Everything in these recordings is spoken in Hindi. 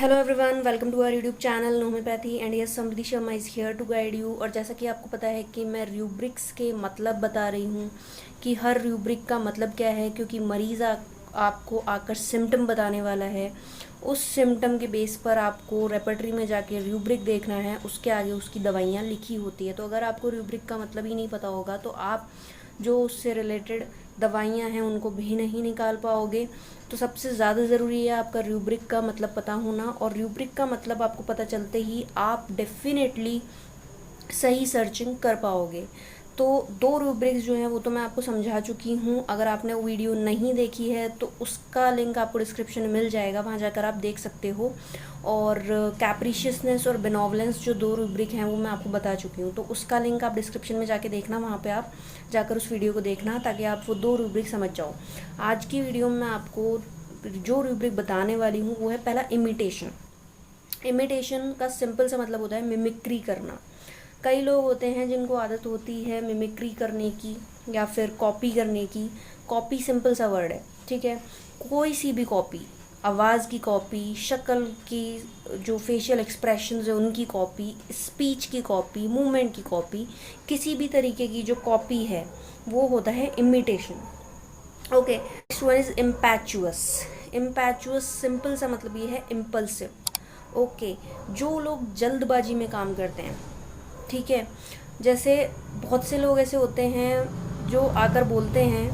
Hello everyone, welcome to our YouTube channel homeopathy and yes Samriddhi Sharma is here to guide you. और जैसा कि आपको पता है कि मैं रूब्रिक्स के मतलब बता रही हूँ कि हर रूब्रिक का मतलब क्या है, क्योंकि मरीज़ आपको आकर सिम्टम बताने वाला है। उस सिम्टम के बेस पर आपको रेपर्टरी में जाके रूब्रिक देखना है, उसके आगे उसकी दवाइयाँ लिखी होती है। तो अगर आपको रूब्रिक का मतलब ही नहीं पता होगा तो आप जो उससे रिलेटेड दवाइयाँ हैं उनको भी नहीं निकाल पाओगे। तो सबसे ज़्यादा ज़रूरी है आपका रूब्रिक का मतलब पता होना, और रूब्रिक का मतलब आपको पता चलते ही आप डेफिनेटली सही सर्चिंग कर पाओगे। तो दो रूब्रिक्स जो हैं वो तो मैं आपको समझा चुकी हूँ। अगर आपने वो वीडियो नहीं देखी है तो उसका लिंक आपको डिस्क्रिप्शन में मिल जाएगा, वहाँ जाकर आप देख सकते हो। और कैप्रिशियसनेस और बेनोवलेंस जो दो रूब्रिक हैं वो मैं आपको बता चुकी हूँ, तो उसका लिंक आप डिस्क्रिप्शन में जाके देखना, वहाँ पे आप जाकर उस वीडियो को देखना ताकि आप वो दो रूब्रिक समझ जाओ। आज की वीडियो में मैं आपको जो रूब्रिक बताने वाली हूँ वो है पहला इमिटेशन। इमिटेशन का सिंपल सा मतलब होता है मिमिक्री करना। कई लोग होते हैं जिनको आदत होती है मिमिक्री करने की या फिर कॉपी करने की। कॉपी सिंपल सा वर्ड है, ठीक है। कोई सी भी कॉपी, आवाज़ की कॉपी, शक्ल की जो फेशियल एक्सप्रेशंस है उनकी कॉपी, स्पीच की कॉपी, मूवमेंट की कॉपी, किसी भी तरीके की जो कॉपी है वो होता है imitation. Okay, next one is impetuous. Impetuous simple सा मतलब ये है इम्पल्सिव। ओके, जो लोग जल्दबाजी में काम करते हैं, ठीक है। जैसे बहुत से लोग ऐसे होते हैं जो आकर बोलते हैं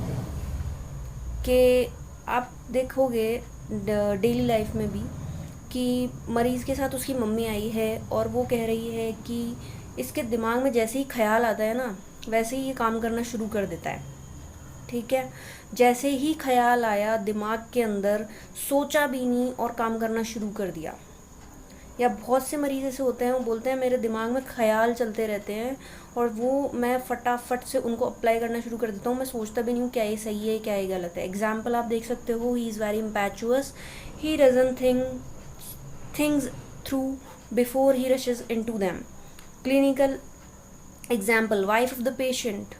कि आप देखोगे डेली लाइफ में भी कि मरीज़ के साथ उसकी मम्मी आई है और वो कह रही है कि इसके दिमाग में जैसे ही ख्याल आता है ना वैसे ही ये काम करना शुरू कर देता है, ठीक है। जैसे ही ख्याल आया दिमाग के अंदर, सोचा भी नहीं और काम करना शुरू कर दिया। या बहुत से मरीज ऐसे होते हैं वो बोलते हैं मेरे दिमाग में ख्याल चलते रहते हैं और वो मैं फटाफट से उनको अप्लाई करना शुरू कर देता हूँ, मैं सोचता भी नहीं हूँ क्या ये सही है क्या ये गलत है। एग्जाम्पल आप देख सकते हो, he is very impetuous, he doesn't think things through before he rushes into them. Clinical example, wife of the patient,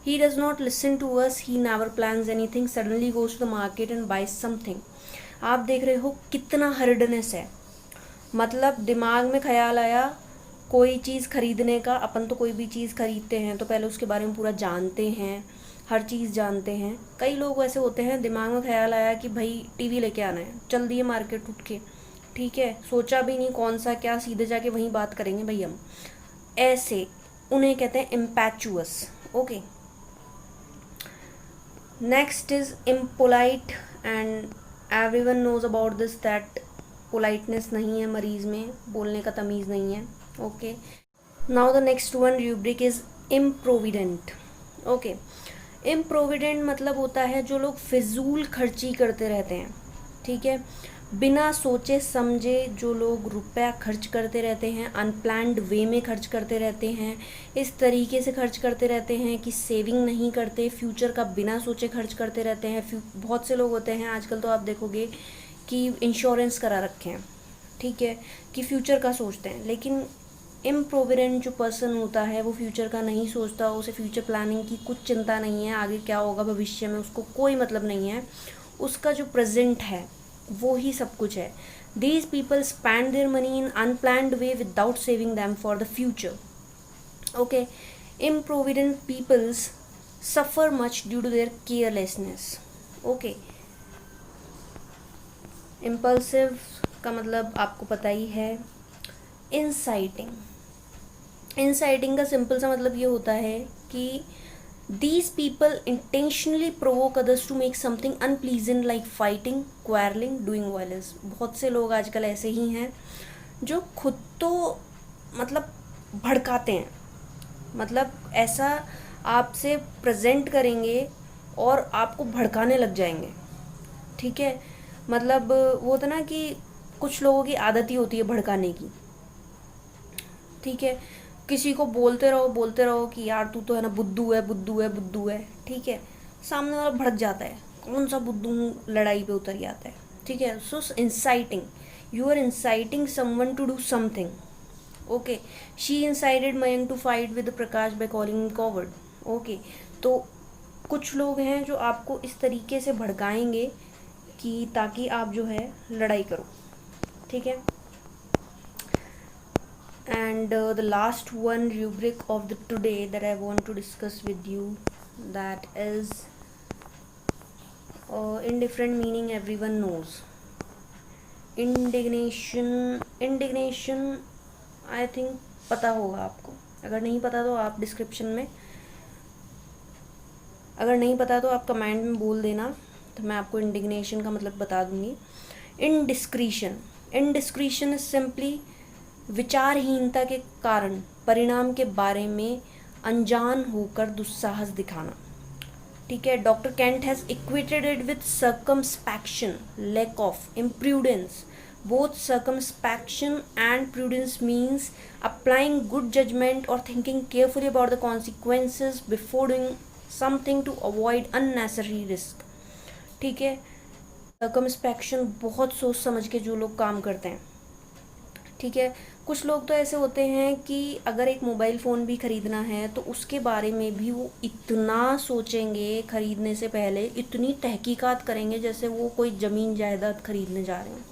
he does not listen to us, he never plans anything, suddenly goes to the market and buys something। आप देख रहे हो कितना हर्डनेस है। मतलब दिमाग में ख्याल आया कोई चीज़ खरीदने का, अपन तो कोई भी चीज़ खरीदते हैं तो पहले उसके बारे में पूरा जानते हैं, हर चीज़ जानते हैं। कई लोग ऐसे होते हैं दिमाग में ख्याल आया कि भाई टीवी लेके आना है, चल दिए मार्केट उठ के, ठीक है, सोचा भी नहीं कौन सा क्या, सीधे जाके वहीं बात करेंगे भाई हम। ऐसे उन्हें कहते हैं impetuous. Okay, next is impolite, and everyone knows about this that politeness नहीं है मरीज़ में, बोलने का तमीज़ नहीं है। Okay, now the next one rubric is improvident. Okay, improvident मतलब होता है जो लोग फिजूल खर्ची करते रहते हैं, ठीक है। बिना सोचे समझे जो लोग रुपया खर्च करते रहते हैं, अनप्लान्ड वे में खर्च करते रहते हैं, इस तरीके से खर्च करते रहते हैं कि सेविंग नहीं करते, फ्यूचर का बिना सोचे खर्च करते रहते हैं। बहुत से लोग होते हैं आजकल तो आप देखोगे कि इंश्योरेंस करा रखे हैं, ठीक है, कि फ्यूचर का सोचते हैं, लेकिन इम्प्रोविडेंट जो पर्सन होता है वो फ्यूचर का नहीं सोचता, उसे फ्यूचर प्लानिंग की कुछ चिंता नहीं है, आगे क्या होगा भविष्य में उसको कोई मतलब नहीं है, उसका जो प्रेजेंट है वो ही सब कुछ है। These people spend their money in unplanned way without saving them for the future. Okay, improvident peoples suffer much due to their carelessness। Okay, impulsive का मतलब आपको पता ही है। इंसाइटिंग, इंसाइटिंग का सिंपल सा मतलब ये होता है कि these people intentionally provoke others to make something unpleasant like fighting, quarreling, doing violence। बहुत से लोग आजकल ऐसे ही हैं जो खुद तो मतलब भड़काते हैं, मतलब ऐसा आपसे प्रेजेंट करेंगे और आपको भड़काने लग जाएंगे, ठीक है। मतलब वो होता ना कि कुछ लोगों की आदत ही होती है भड़काने की, ठीक है। किसी को बोलते रहो कि यार तू तो है ना बुद्धू है बुद्धू है बुद्धू है, ठीक है। सामने वाला भड़क जाता है, कौन सा बुद्धू हूँ, लड़ाई पे उतर जाता है, ठीक है। So inciting, you are inciting someone to do something. Okay, she incited Mayank to fight with Prakash by calling him coward. Okay, तो कुछ लोग हैं जो आपको इस तरीके से भड़काएंगे कि ताकि आप जो है लड़ाई करो, ठीक है। And the last one rubric of the today that I want to discuss with you, that is indifferent meaning everyone knows. Indignation I think पता होगा आपको, अगर नहीं पता तो आप डिस्क्रिप्शन में, अगर नहीं पता तो आप कमेंट में बोल देना, तो मैं आपको इंडिग्नेशन का मतलब बता दूंगी. इनडिस्क्रीशन इज सिंपली विचारहीनता के कारण परिणाम के बारे में अनजान होकर दुस्साहस दिखाना. ठीक है. Doctor Kant has equated it with circumspection, lack of imprudence. Both circumspection and prudence means applying good judgment और thinking carefully about the consequences before doing something to avoid unnecessary risk. ठीक है. सर्कमस्पेक्शन बहुत सोच समझ के जो लोग काम करते हैं. ठीक है. कुछ लोग तो ऐसे होते हैं कि अगर एक मोबाइल फ़ोन भी ख़रीदना है तो उसके बारे में भी वो इतना सोचेंगे, ख़रीदने से पहले इतनी तहकीकात करेंगे जैसे वो कोई ज़मीन जायदाद ख़रीदने जा रहे हैं.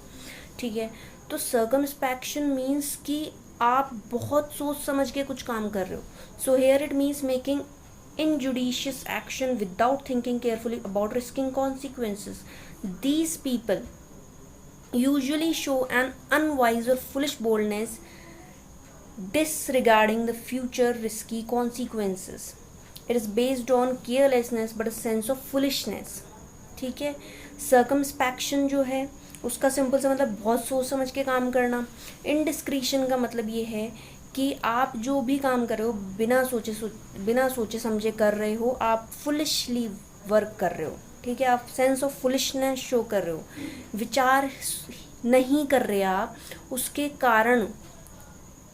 ठीक है. तो सर्कमस्पेक्शन मीन्स कि आप बहुत सोच समझ के कुछ काम कर रहे हो. So here it means making injudicious action without thinking carefully about risking consequences. These people usually show an unwise or foolish boldness, disregarding the future risky consequences. It is based on carelessness but a sense of foolishness. ठीक है. सर्कमस्पेक्शन जो है उसका सिंपल सा मतलब बहुत सोच समझ के काम करना. इनडिस्क्रीशन का मतलब ये है कि आप जो भी काम कर रहे हो बिना सोचे समझे कर रहे हो, आप फुलिशली वर्क कर रहे हो. ठीक है. आप सेंस ऑफ फुलिशनेस शो कर रहे हो, विचार नहीं कर रहे आप, उसके कारण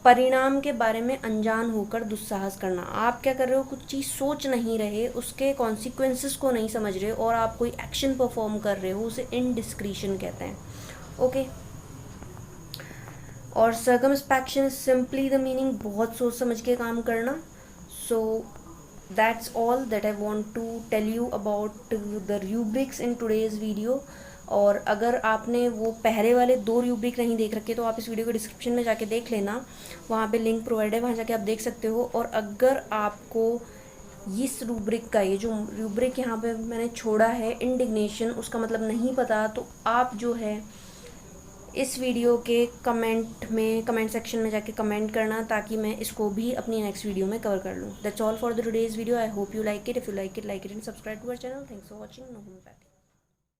परिणाम के बारे में अनजान होकर दुस्साहस करना. आप क्या कर रहे हो, कुछ चीज़ सोच नहीं रहे, उसके कॉन्सिक्वेंसेस को नहीं समझ रहे और आप कोई एक्शन परफॉर्म कर रहे हो, उसे इनडिस्क्रीशन कहते हैं. ओके. और circumspection is simply the meaning बहुत सोच समझ के काम करना. So that's all that I want to tell you about the rubrics in today's video. और अगर आपने वो पहले वाले 2 रूब्रिक नहीं देख रखे तो आप इस वीडियो को डिस्क्रिप्शन में जाके देख लेना, वहाँ पे लिंक प्रोवाइड है, वहाँ जाके आप देख सकते हो. और अगर आपको इस रूब्रिक का, ये जो रूब्रिक यहाँ पे मैंने छोड़ा है इंडिग्नेशन, उसका मतलब नहीं पता, तो आप जो है इस वीडियो के कमेंट सेक्शन में जाके कमेंट करना, ताकि मैं इसको भी अपनी नेक्स्ट वीडियो में कवर कर लूँ. That's all for the today's video. I hope you like it. If you like it and subscribe to our channel. Thanks for watching. No homeopathy.